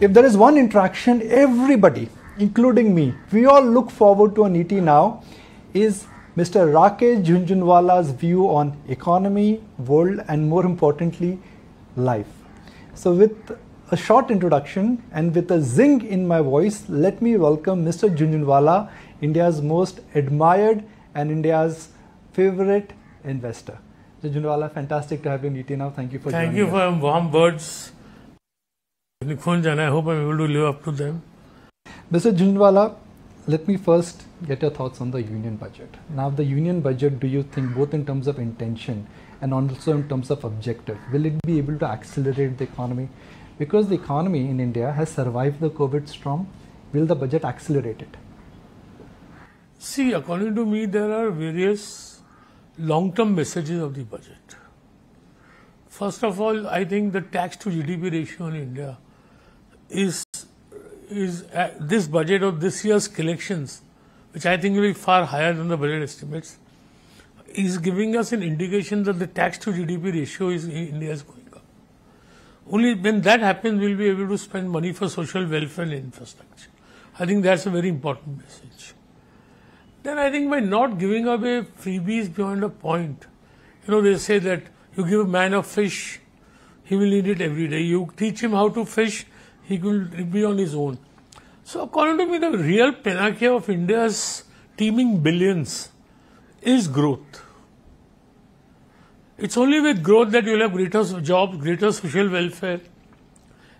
If there is one interaction, everybody, including me, we all look forward to on ET Now, is Mr. Rakesh Jhunjhunwala's view on economy, world, and more importantly, life. So with a short introduction and with a zing in my voice, let me welcome Mr. Jhunjhunwala, India's most admired and India's favorite investor. Jhunjhunwala, fantastic to have you in ET Now. Thank you for joining us. Thank you for warm words, Nikunj, and I hope I'm able to live up to them. Mr. Jhunjhunwala, let me first get your thoughts on the union budget. Now, the union budget, do you think, both in terms of intention and also in terms of objective, will it be able to accelerate the economy? Because the economy in India has survived the COVID storm, will the budget accelerate it? See, according to me, there are various long-term messages of the budget. First of all, I think the tax to GDP ratio in India is this budget of this year's collections, which I think will be far higher than the budget estimates, is giving us an indication that the tax to GDP ratio in India is going up. Only when that happens, we'll be able to spend money for social welfare and infrastructure. I think that's a very important message. Then I think by not giving away freebies beyond a point, they say that you give a man a fish, he will eat it every day. You teach him how to fish, he will be on his own. So according to me, the real panacea of India's teeming billions is growth. It's only with growth that you will have greater jobs, greater social welfare.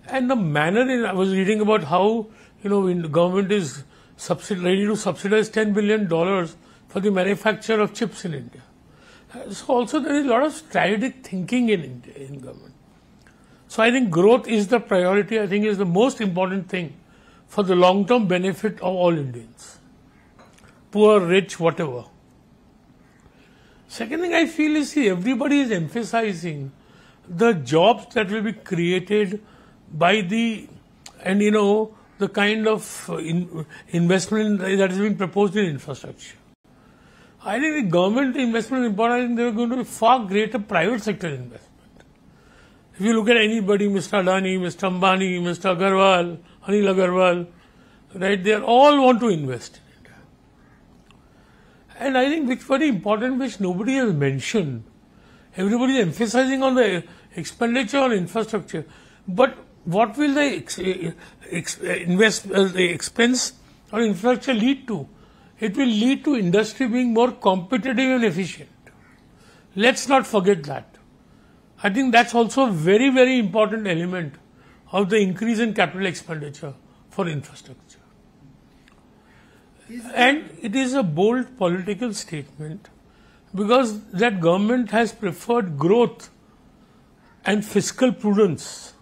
And the manner I was reading about how, when the government is ready to subsidize $10 billion for the manufacture of chips in India. So also there is a lot of strategic thinking in India, in government. So I think growth is the priority, I think is the most important thing for the long-term benefit of all Indians. Poor, rich, whatever. Second thing I feel is, everybody is emphasizing the jobs that will be created by the kind of investment that is being proposed in infrastructure. I think the government investment is important. I think there are going to be far greater private sector investment. If you look at anybody, Mr. Adani, Mr. Ambani, Mr. Agarwal, Anil Agarwal, right, they all want to invest in India. And I think which very important, which nobody has mentioned, everybody is emphasizing on the expenditure on infrastructure, but what will the expense on infrastructure lead to? It will lead to industry being more competitive and efficient. Let's not forget that. I think that's also a very, very important element of the increase in capital expenditure for infrastructure. And it is a bold political statement because that government has preferred growth and fiscal prudence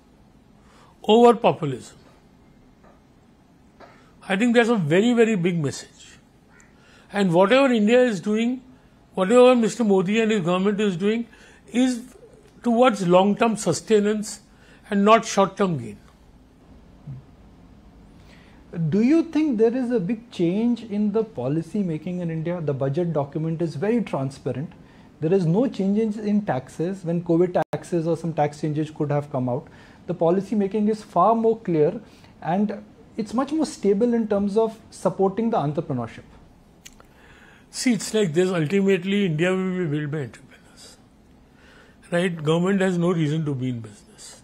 over populism. I think that's a very, very big message. And whatever India is doing, whatever Mr. Modi and his government is doing, is towards long-term sustenance and not short-term gain. Do you think there is a big change in the policy making in India? The budget document is very transparent. There is no changes in taxes. When COVID taxes or some tax changes could have come out, the policy making is far more clear and it's much more stable in terms of supporting the entrepreneurship. See, it's like this. Ultimately, India will be built by entrepreneurs. Right? Government has no reason to be in business.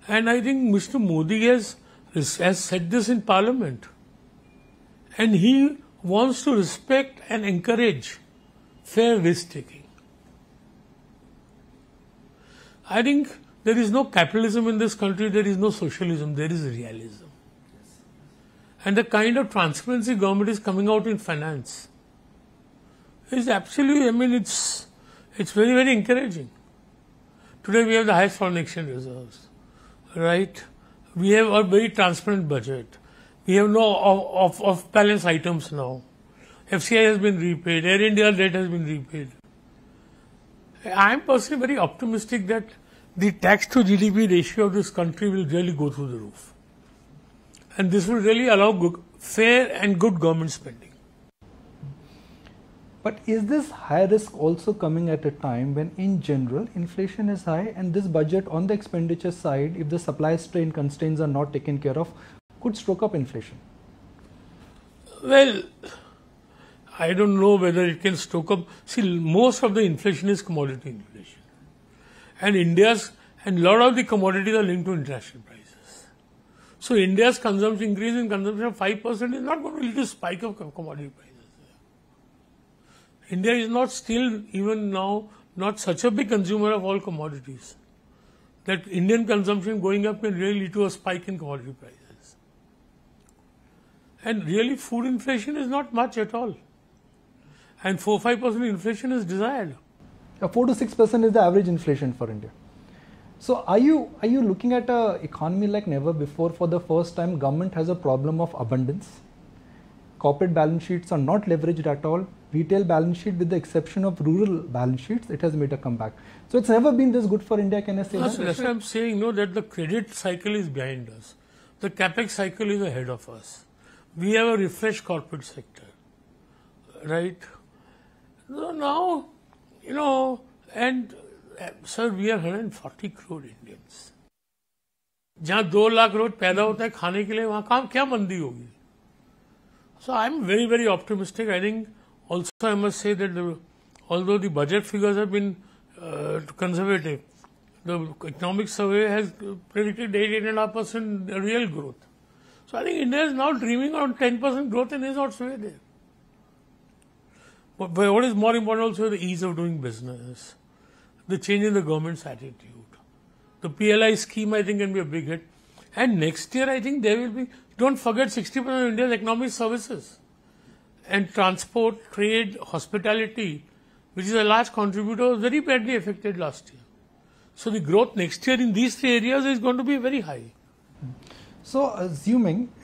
And I think Mr. Modi has said this in Parliament. And he wants to respect and encourage fair risk-taking. I think there is no capitalism in this country, there is no socialism, there is realism. And the kind of transparency government is coming out in finance is absolutely, it's very, very encouraging. Today we have the highest foreign exchange reserves, right? We have a very transparent budget. We have no off-balance items now. FCI has been repaid. Air India debt has been repaid. I am personally very optimistic that the tax to GDP ratio of this country will really go through the roof. And this will really allow fair and good government spending. But is this high risk also coming at a time when in general inflation is high, and this budget on the expenditure side, if the supply strain constraints are not taken care of, could stroke up inflation? Well, I don't know whether it can stoke up. See, most of the inflation is commodity inflation. And a lot of the commodities are linked to international prices. So India's increase in consumption of 5% is not going to lead to a spike of commodity prices. India is not still, even now, not such a big consumer of all commodities that Indian consumption going up can really lead to a spike in commodity prices. And really food inflation is not much at all. And 4-5% inflation is desired. 4 to 6% is the average inflation for India. So are you looking at an economy like never before? For the first time, government has a problem of abundance. Corporate balance sheets are not leveraged at all. Retail balance sheet, with the exception of rural balance sheets, it has made a comeback. So it's never been this good for India, can I say that? That's why I'm saying that the credit cycle is behind us. The capex cycle is ahead of us. We have a refreshed corporate sector, right? So now, and sir, we are 140 crore Indians. जहाँ 2 लाख रोज पैदा होता है खाने के लिए, वहाँ काम क्या मंदी होगी? So I'm very, very optimistic. I think also I must say that although the budget figures have been conservative, the economic survey has predicted 8.5% real growth. So I think India is now dreaming on 10% growth and is not way there. But what is more important also, the ease of doing business, the change in the government's attitude. The PLI scheme, I think, can be a big hit. And next year, I think there will be, don't forget, 60% of India's economic services and transport, trade, hospitality, which is a large contributor, was very badly affected last year. So the growth next year in these 3 areas is going to be very high. So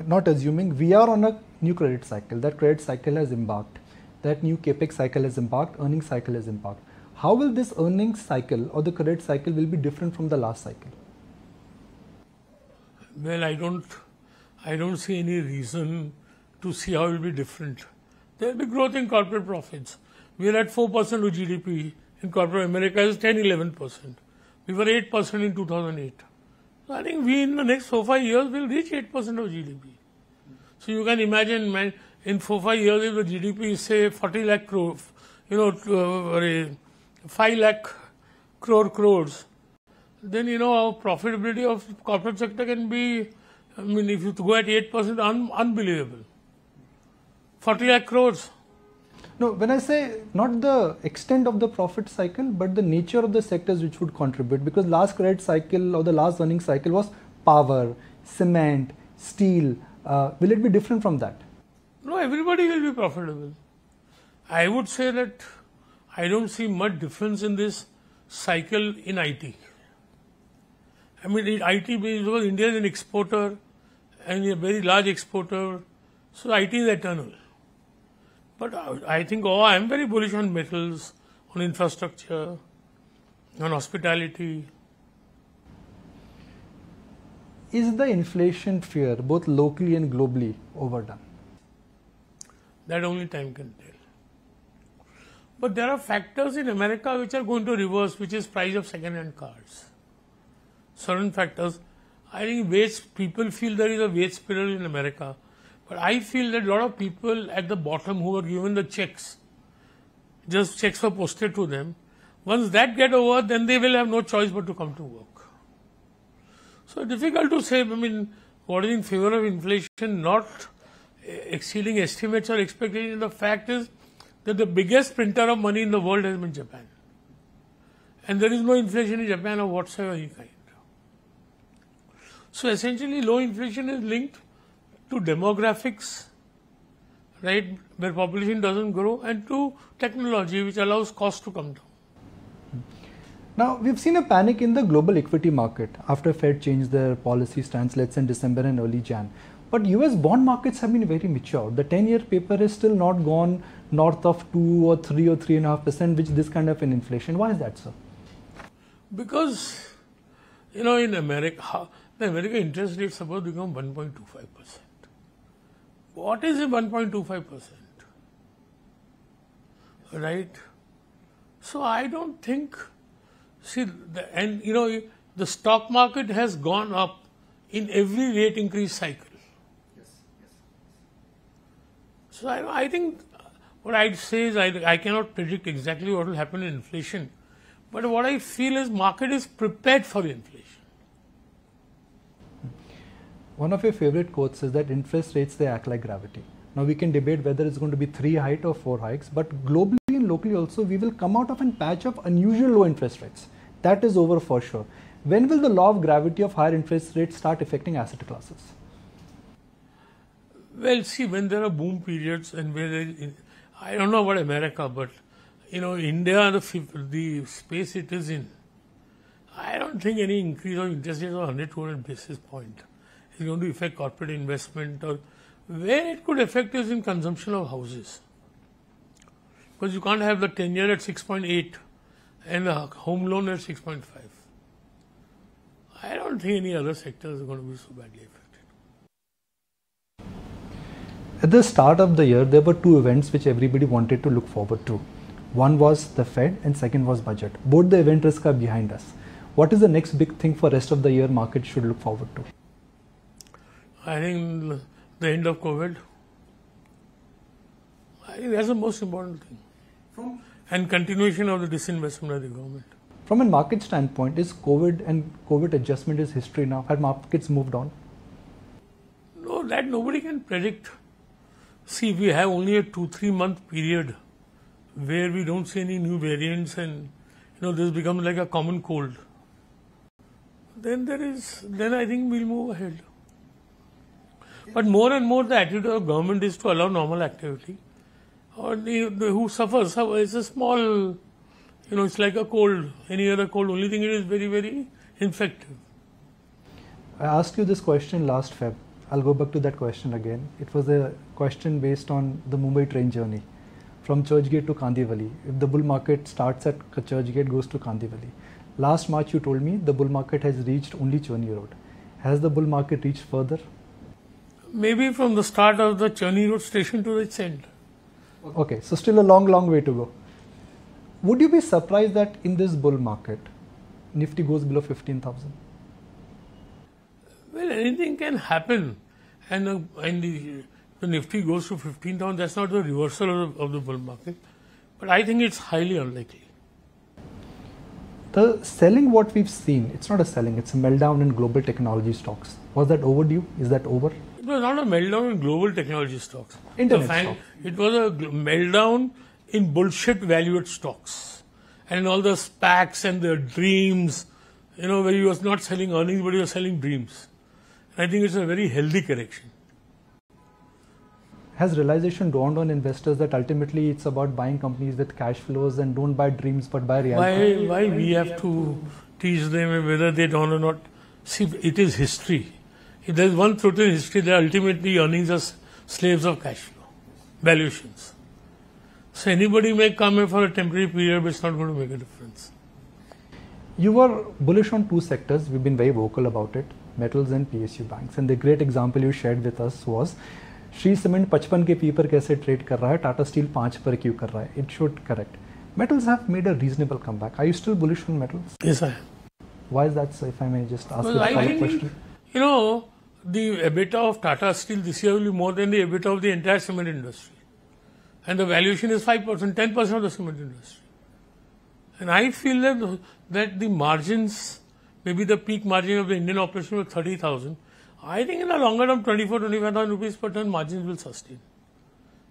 not assuming, we are on a new credit cycle. That credit cycle has embarked. That new capex cycle has embarked, earnings cycle has embarked. How will this earnings cycle or the credit cycle will be different from the last cycle? Well, I don't see any reason to see how it will be different. There will be growth in corporate profits. We are at 4% of GDP in corporate America is 10-11%. We were 8% in 2008. So I think we in the next 4-5 years will reach 8% of GDP. So you can imagine, in 4-5 years if the GDP is say 40 lakh crore, 5 lakh crores, then our profitability of corporate sector can be, if you go at 8%, unbelievable. 40 lakh crores. No, when I say not the extent of the profit cycle, but the nature of the sectors which would contribute, because last credit cycle or the last earnings cycle was power, cement, steel. Will it be different from that? No, everybody will be profitable. I would say that I don't see much difference in this cycle in IT. I mean, IT because India is an exporter and a very large exporter, so IT is eternal. But I think I'm very bullish on metals, on infrastructure, on hospitality. Is the inflation fear, both locally and globally, overdone? That only time can tell. But there are factors in America which are going to reverse, which is price of second-hand cars. Certain factors. I think people feel there is a wage spiral in America. But I feel that a lot of people at the bottom who were given the checks, just checks were posted to them. Once that get over, then they will have no choice but to come to work. So difficult to say, what is in favor of inflation not exceeding estimates or expectations. The fact is that the biggest printer of money in the world has been Japan. And there is no inflation in Japan of whatsoever kind. So essentially low inflation is linked to demographics, right, where population doesn't grow, and to technology which allows costs to come down. Now, we've seen a panic in the global equity market after Fed changed their policy stance, let's say in December and early Jan. But US bond markets have been very mature. The 10-year paper is still not gone north of 2 or 3 or 3.5%, which this kind of an inflation. Why is that, sir? Because, in America, the American interest rate is supposed to become 1.25%. What is a 1.25%? right? So I don't think, the stock market has gone up in every rate increase cycle. So I think what I'd say is I cannot predict exactly what will happen in inflation, but what I feel is market is prepared for inflation. One of your favorite quotes is that interest rates, they act like gravity. Now we can debate whether it's going to be 3 hikes or 4 hikes, but globally and locally also we will come out of a patch of unusual low interest rates. That is over for sure. When will the law of gravity of higher interest rates start affecting asset classes? Well, see, when there are boom periods and I don't know about America, but India, the space it is in, I don't think any increase of interest rates of 100, 200 basis point is going to affect corporate investment, or where it could affect is in consumption of houses. Because you can't have the 10-year at 6.8 and the home loan at 6.5. I don't think any other sectors are going to be so badly affected. At the start of the year, there were 2 events which everybody wanted to look forward to. One was the Fed and second was budget. Both the event risks are behind us. What is the next big thing for rest of the year market should look forward to? I think the end of COVID. I think that's the most important thing. And continuation of the disinvestment of the government. From a market standpoint, is COVID and COVID adjustment is history now? Have markets moved on? No, that nobody can predict. See, we have only a 2-3 month period where we don't see any new variants and this becomes like a common cold. Then I think we'll move ahead. But more and more the attitude of government is to allow normal activity. Or who suffers, it's a small, it's like a cold, any other cold. Only thing it is very, very infective. I asked you this question last Feb. I'll go back to that question again. It was a question based on the Mumbai train journey from Churchgate to Kandivali. If the bull market starts at Churchgate, goes to Kandivali. Last March you told me the bull market has reached only Churni Road. Has the bull market reached further? Maybe from the start of the Churni Road station to its end. Okay, so still a long, long way to go. Would you be surprised that in this bull market, Nifty goes below 15,000? Well, anything can happen. And the Nifty goes to 15,000, that's not the reversal of the bull market. But I think it's highly unlikely. The selling what we've seen, it's not a selling, it's a meltdown in global technology stocks. Was that overdue? Is that over? It was not a meltdown in global technology stocks. Internet stocks. It was a meltdown in bullshit valued stocks. And all the SPACs and the dreams, where he was not selling earnings, but he was selling dreams. I think it's a very healthy correction. Has realization dawned on investors that ultimately it's about buying companies with cash flows and don't buy dreams but buy reality? Why we have to teach them whether they dawn or not? See, it is history. If there is one truth in history, that ultimately earnings are slaves of cash flow, valuations. So anybody may come in for a temporary period, but it's not going to make a difference. You were bullish on 2 sectors. We've been very vocal about it, metals and PSU banks. And the great example you shared with us was Shree Cement 55 के P पर कैसे trade कर रहा है, Tata Steel 5 पर क्यों कर रहा है. It should correct. Metals have made a reasonable comeback. Are you still bullish on metals? Yes, I am. Why is that so? If I may just ask Well, a follow-up question. The EBITDA of Tata Steel this year will be more than the EBITDA of the entire cement industry. And the valuation is 5%, 10% of the cement industry. And I feel that the margins, maybe the peak margin of the Indian operation was 30,000. I think in the longer term, 24,000-25,000 rupees per ton margins will sustain.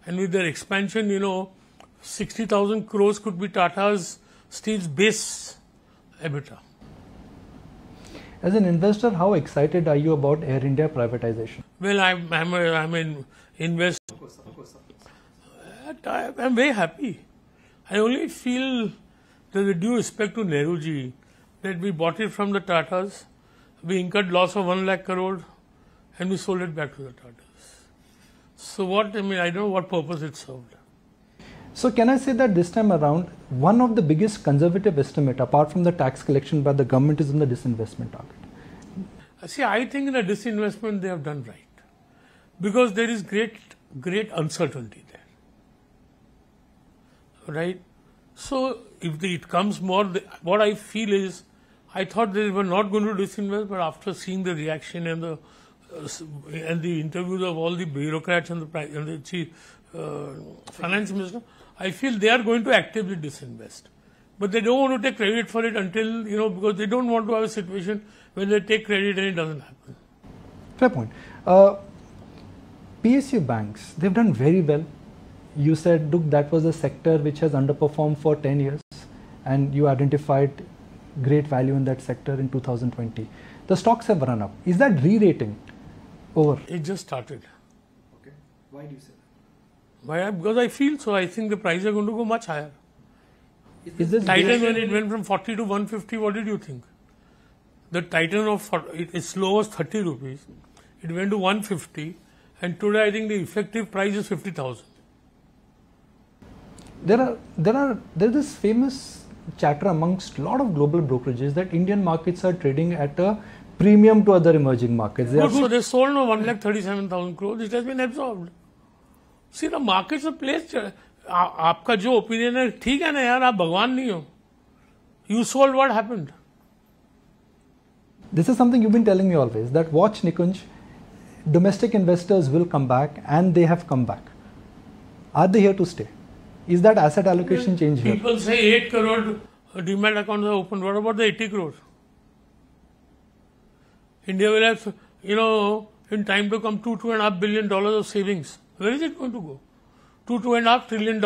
And with their expansion, 60,000 crores could be Tata's Steel's base EBITDA. As an investor, how excited are you about Air India privatization? Well, I'm an investor. I'm very happy. I only feel that with due respect to Nehruji, that we bought it from the Tatas, we incurred loss of 1 lakh crore and we sold it back to the Tatas. So I don't know what purpose it served. So can I say that this time around, one of the biggest conservative estimate apart from the tax collection by the government is in the disinvestment target? See, I think in the disinvestment they have done right. Because there is great uncertainty right? So if it comes more, what I feel is, I thought they were not going to disinvest, but after seeing the reaction and the interviews of all the bureaucrats and the chief finance minister, I feel they are going to actively disinvest. But they don't want to take credit for it until, because they don't want to have a situation when they take credit and it doesn't happen. Fair point. PSU banks, they've done very well. You said, look, that was a sector which has underperformed for 10 years and you identified great value in that sector in 2020. The stocks have run up. Is that re-rating over? It just started. Okay. Why do you say that? Why? Because I feel so. I think the prices are going to go much higher. Is this Titan, when it went from 40 to 150, what did you think? The Titan its low was 30 rupees. It went to 150, and today I think the effective price is 50,000. There's this famous chatter amongst a lot of global brokerages that Indian markets are trading at a premium to other emerging markets. So they sold now 1,37,000 crores. It has been absorbed. See, the markets are placed. आपका जो opinion है ठीक है ना यार, आप भगवान नहीं हो. You sold, what happened? This is something you've been telling me always, that watch Nikunj, domestic investors will come back and they have come back. Are they here to stay? Is that asset allocation change here? People say 8 crore demat accounts are opened. What about the 80 crores? India will have, in time to come, $2.5 billion of savings. Where is it going to go? $2.5 trillion.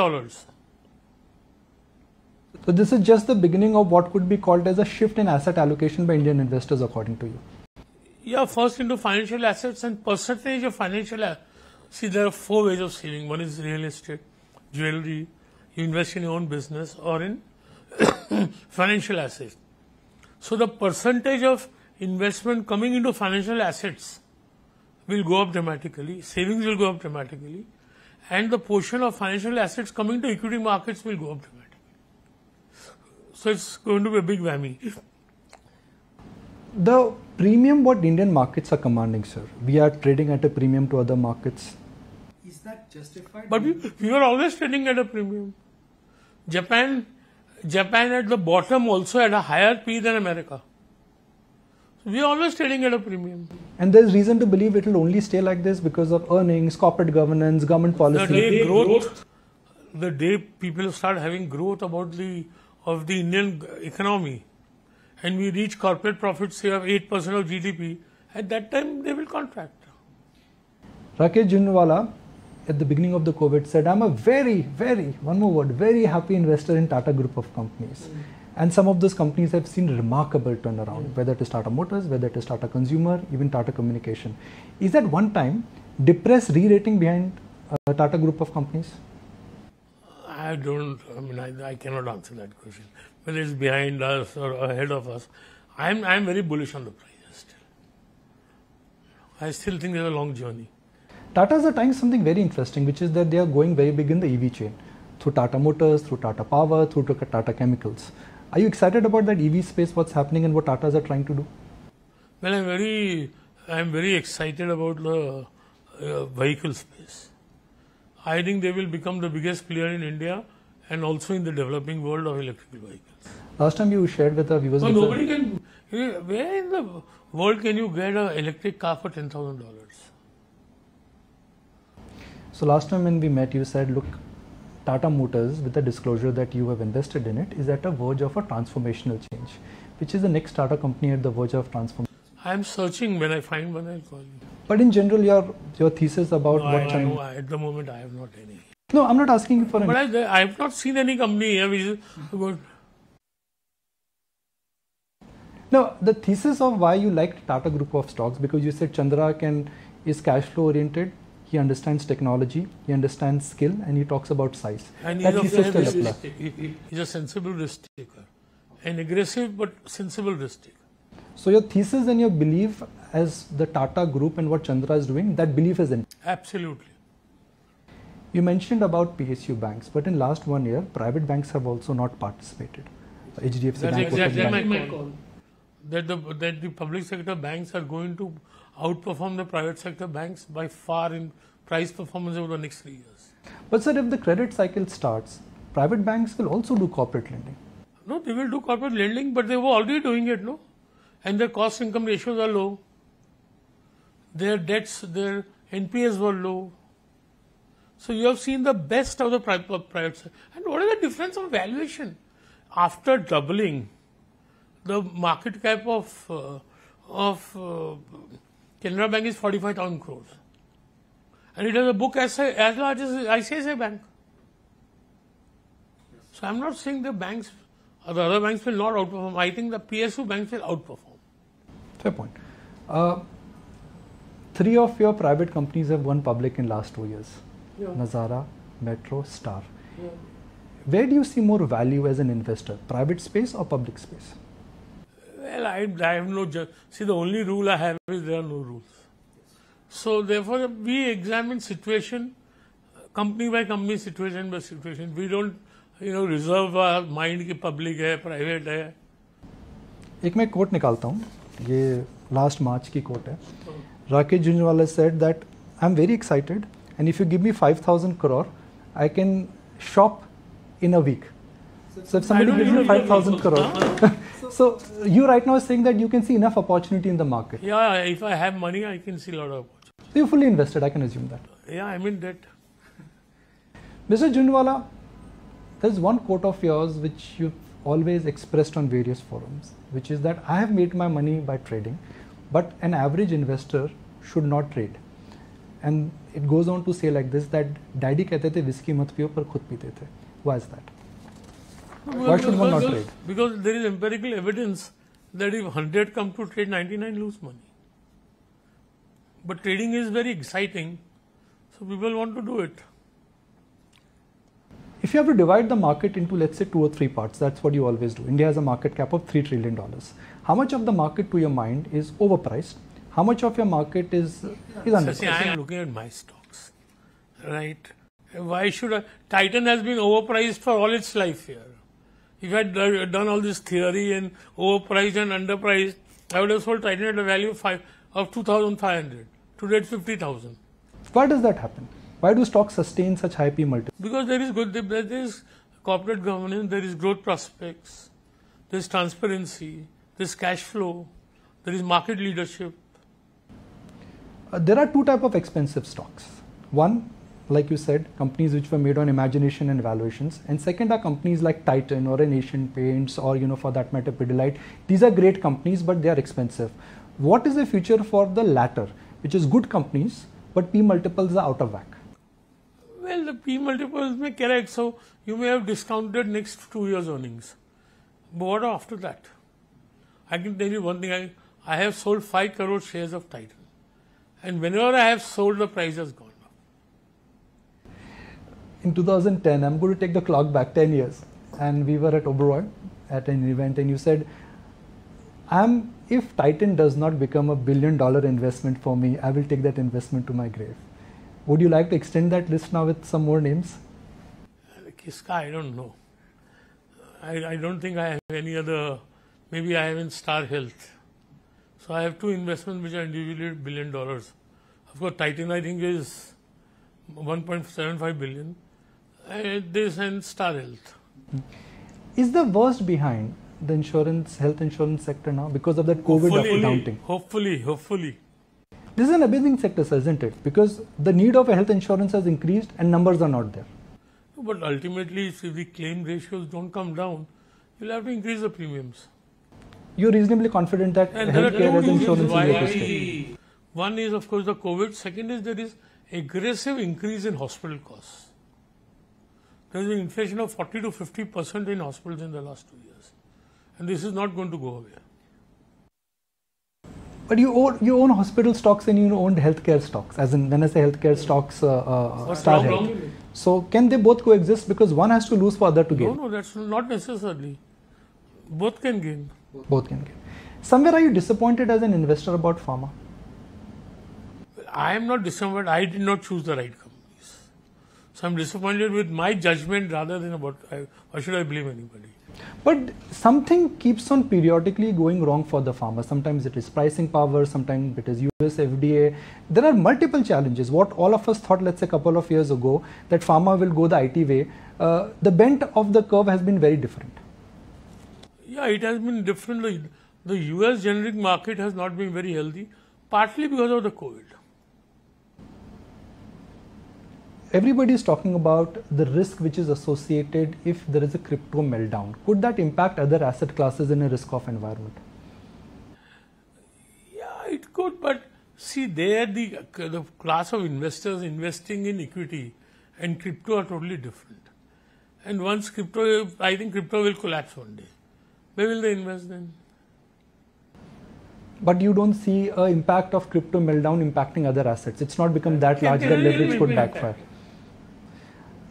So this is just the beginning of what could be called as a shift in asset allocation by Indian investors, according to you. Yeah, first into financial assets and percentage of financial assets. See, there are 4 ways of saving. One is real estate, jewelry, you invest in your own business, or in financial assets. So the percentage of investment coming into financial assets will go up dramatically, savings will go up dramatically, and the portion of financial assets coming to equity markets will go up dramatically. So it's going to be a big whammy. The premium what Indian markets are commanding, sir, we are trading at a premium to other markets. Is that justified? But we were always trading at a premium. Japan at the bottom also had a higher P than America. So we are always trading at a premium. And there's reason to believe it will only stay like this because of earnings, corporate governance, government policy. The day people start having growth of the Indian economy, and we reach corporate profits say of 8% of GDP, at that time they will contract. Rakesh Jhunjhunwala at the beginning of the COVID said, I'm a very happy investor in Tata group of companies. And some of those companies have seen remarkable turnaround, whether it is Tata Motors, whether it is Tata Consumer, even Tata Communication. Is that one time depressed re-rating behind Tata group of companies? I cannot answer that question. Whether it's behind us or ahead of us, I'm very bullish on the prices still. I still think there's a long journey. Tatas are trying something very interesting, which is that they are going very big in the EV chain, through Tata Motors, through Tata Power, through Tata Chemicals. Are you excited about that EV space, what's happening and what Tatas are trying to do? Well, I'm very excited about the vehicle space. I think they will become the biggest player in India and also in the developing world of electrical vehicles. Last time you shared with our viewers... No, nobody can... Where in the world can you get an electric car for $10,000? So last time when we met, you said, look, Tata Motors, with the disclosure that you have invested in it, is at a verge of a transformational change. Which is the next Tata company at the verge of transformation? I am searching. When I find one, I'll call you. But in general, your thesis about at the moment, I have not any. No, I'm not asking you for any. But I have not seen any company here which is good. No, the thesis of why you liked Tata group of stocks, because you said Chandra is cash flow oriented, he understands technology, he understands skill, and he talks about size. And he's a sensible risk taker. An aggressive but sensible risk taker. So your thesis and your belief as the Tata group and what Chandra is doing, that belief is in. Absolutely. You mentioned about PSU banks, but in last 1 year, private banks have also not participated. HDFC That's Bank. exactly my call. That the public sector banks are going to outperform the private sector banks by far in price performance over the next 3 years. But sir, if the credit cycle starts private banks will also do corporate lending. No, they will do corporate lending, but they were already doing it, no? And their cost income ratios are low. Their debts, their NPS were low. So you have seen the best of the private sector. And what is the difference of valuation? After doubling, the market cap of Canara Bank is 45,000 crores. And it has a book as large as ICICI Bank. So I'm not saying the banks, or the other banks will not outperform. I think the PSU banks will outperform. Fair point. 3 of your private companies have gone public in last 2 years. Yeah. Nazara, Metro, Star. Yeah. Where do you see more value as an investor? Private space or public space? Well, I have no... See, the only rule I have is there are no rules. So, therefore, we examine situation, company by company, situation by situation. We don't, reserve our mind कि public है, private है. एक मैं quote निकालता हूँ. ये last March की quote है. Rakesh Jhunjhunwala said that I'm very excited, and if you give me 5,000 crore, I can shop in a week. So if somebody gives you 5,000 crore, so you right now are saying that you can see enough opportunity in the market. Yeah, if I have money, I can see a lot of opportunity. So you're fully invested, I can assume that. Yeah, I'm in debt. Mr. Jhunjhunwala, there's one quote of yours which you've always expressed on various forums, which is that I have made my money by trading, but an average investor should not trade. And it goes on to say like this, that daddy कहते थे whiskey मत पियो पर खुद पीते थे. Why is that? Why should one not trade? Because there is empirical evidence that if 100 come to trade, 99 lose money. But trading is very exciting, so people want to do it. If you have to divide the market into, let's say, 2 or 3 parts, that's what you always do. India has a market cap of $3 trillion. How much of the market, to your mind, is overpriced? How much of your market is underpriced? See, I am looking at my stocks, right? Why should I? Titan has been overpriced for all its life here. If I had done all this theory and overpriced and underpriced, I would have sold Titan at a value of 2,500. Today it's 50,000. Why does that happen? Why do stocks sustain such high P multiples? Because there is corporate governance, there is growth prospects, there is transparency, there is cash flow, there is market leadership. There are 2 types of expensive stocks. One, like you said, companies which were made on imagination and valuations. And second are companies like Titan or an Asian Paints or, for that matter, Pidilite. These are great companies, but they are expensive. What is the future for the latter, which is good companies, but P multiples are out of whack? Well, the P multiples may correct, so you may have discounted next 2 years' earnings. But what after that? I can tell you one thing, I have sold 5 crore shares of Titan. And whenever I have sold, the price has gone up. In 2010, I'm going to take the clock back 10 years. And we were at Oberoi at an event, and you said, if Titan does not become $1 billion investment for me, I will take that investment to my grave. Would you like to extend that list now with some more names? Kiska, I don't know. I don't think I have any other. Maybe I have in Star Health. So I have 2 investments which are individually $1 billion. Of course, Titan I think is 1.75 billion. This and Star Health. Is the worst behind the health insurance sector now because of that COVID accounting? Hopefully. This is an amazing sector, sir, isn't it? Because the need of a health insurance has increased and numbers are not there. But ultimately, if the claim ratios don't come down, you'll have to increase the premiums. You're reasonably confident that healthcare health insurance will be stay. One is, of course, the COVID. Second is there is aggressive increase in hospital costs. There is an inflation of 40 to 50% in hospitals in the last 2 years. And this is not going to go away. But you own hospital stocks and you own healthcare stocks. As in, when I say healthcare stocks, Star Health. So can they both coexist? Because one has to lose for other to gain. No, that's not necessarily. Both can gain. Both can gain. Somewhere are you disappointed as an investor about pharma? I am not disappointed. I did not choose the right companies. So I'm disappointed with my judgment rather than about why should I blame anybody. But something keeps on periodically going wrong for the farmer. Sometimes it is pricing power, sometimes it is US FDA. There are multiple challenges. What all of us thought, let's say a couple of years ago, that farmer will go the IT way, the bent of the curve has been very different. Yeah, it has been different. The US generic market has not been very healthy, partly because of the COVID. Everybody is talking about the risk which is associated if there is a crypto meltdown. Could that impact other asset classes in a risk-off environment? Yeah, it could, but see, there the class of investors investing in equity and crypto are totally different. And once crypto, I think crypto will collapse one day. Where will they invest then? But you don't see an impact of crypto meltdown impacting other assets. It's not become that large that leverage could backfire.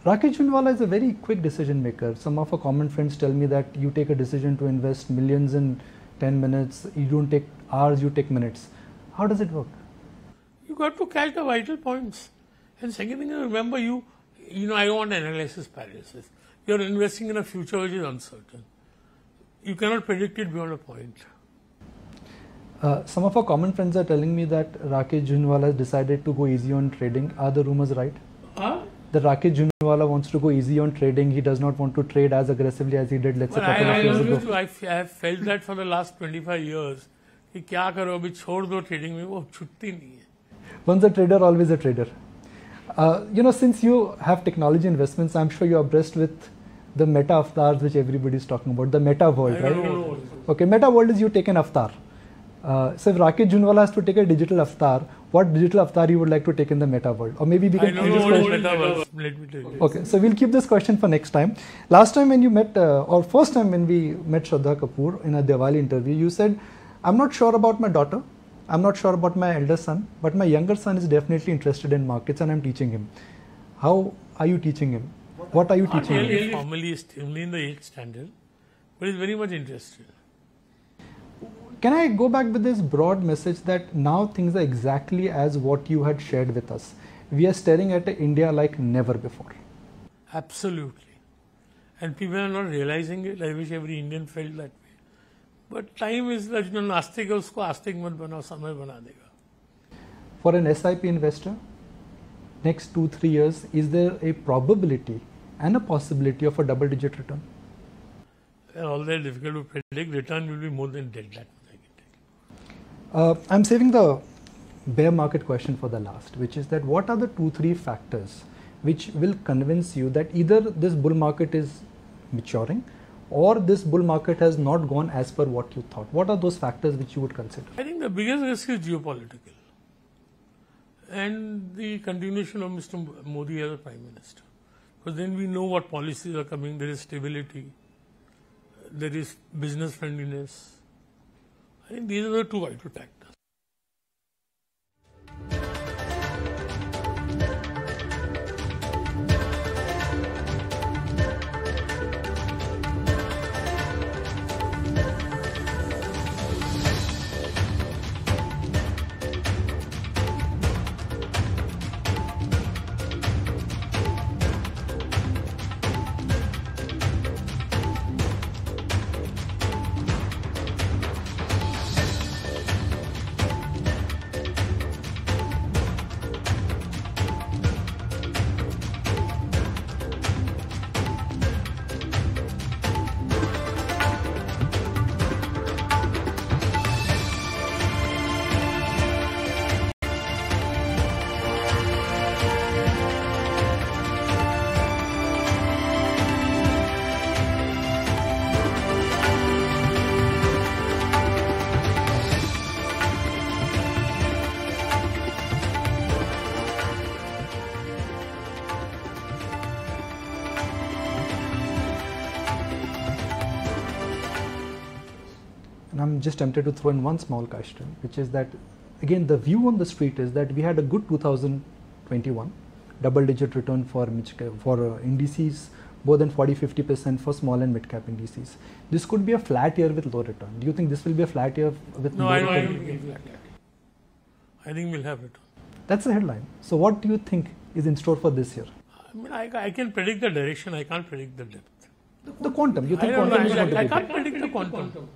Rakesh Jhunjhunwala is a very quick decision maker. Some of our common friends tell me that you take a decision to invest millions in 10 minutes. You don't take hours, you take minutes. How does it work? You got to catch the vital points. And second thing, remember I don't want analysis paralysis. You're investing in a future which is uncertain. You cannot predict it beyond a point. Some of our common friends are telling me that Rakesh Jhunjhunwala has decided to go easy on trading. Are the rumors right? That Rakesh Jhunjhunwala wants to go easy on trading. He does not want to trade as aggressively as he did, let's say, a couple of years ago. I have felt that for the last 25 years. कि क्या करो अभी छोड़ दो trading में वो छुट्टी नहीं है. Once a trader, always a trader. Since you have technology investments, I'm sure you are abreast with the meta avatars which everybody is talking about, the meta world, right? Okay, meta world is you take an avatar. So if Rakesh Jhunjhunwala has to take a digital avatar, what digital avatar you would like to take in the meta world? Or maybe we can keep this question. Let me tell you. Okay, so we'll keep this question for next time. Last time when you met, or first time when we met Shraddha Kapoor in a Diwali interview, you said, I'm not sure about my daughter, I'm not sure about my elder son, but my younger son is definitely interested in markets and I'm teaching him. How are you teaching him? What are you teaching him? Formally, is only in the 8th standard, but he's very much interested. Can I go back with this broad message that now things are exactly as what you had shared with us? We are staring at India like never before. Absolutely. And people are not realizing it. I wish every Indian felt that way. But time is like, नास्तिक है उसको आस्तिक मत बनाओ, समय बना देगा. For an SIP investor, next 2-3 years, is there a probability and a possibility of a double-digit return? All that difficult to predict. Return will be more than that. I'm saving the bear market question for the last, which is that what are the 2-3 factors which will convince you that either this bull market is maturing or this bull market has not gone as per what you thought? What are those factors which you would consider? I think the biggest risk is geopolitical and the continuation of Mr. Modi as a Prime Minister. Because then we know what policies are coming, there is stability, there is business friendliness. I think these are the 2 vital factors. And I'm just tempted to throw in one small question, which is that, again, the view on the street is that we had a good 2021, double-digit return for indices, more than 40-50% for small and mid-cap indices. This could be a flat year with low return. Do you think this will be a flat year with low return? No, I don't think flat year. I think we'll have return. That's the headline. So what do you think is in store for this year? I mean, I can predict the direction, I can't predict the depth. The quantum. You think I don't quantum is know. going to I be can't big? predict the quantum.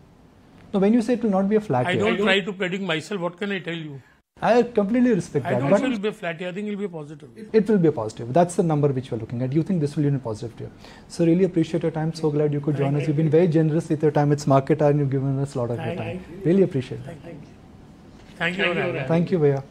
No, when you say it will not be a flat I year. don't try to predict myself. What can I tell you? I completely respect I that. don't But think it will be a flat year. I think it will be a positive. it will be a positive. That's the number which we're looking at. You think this will be a positive year. So really appreciate your time. So glad you could join us. You've been very generous with your time. It's market hour and you've given us a lot of your time. Really appreciate that. Thank you. Thank you, Bhaiya.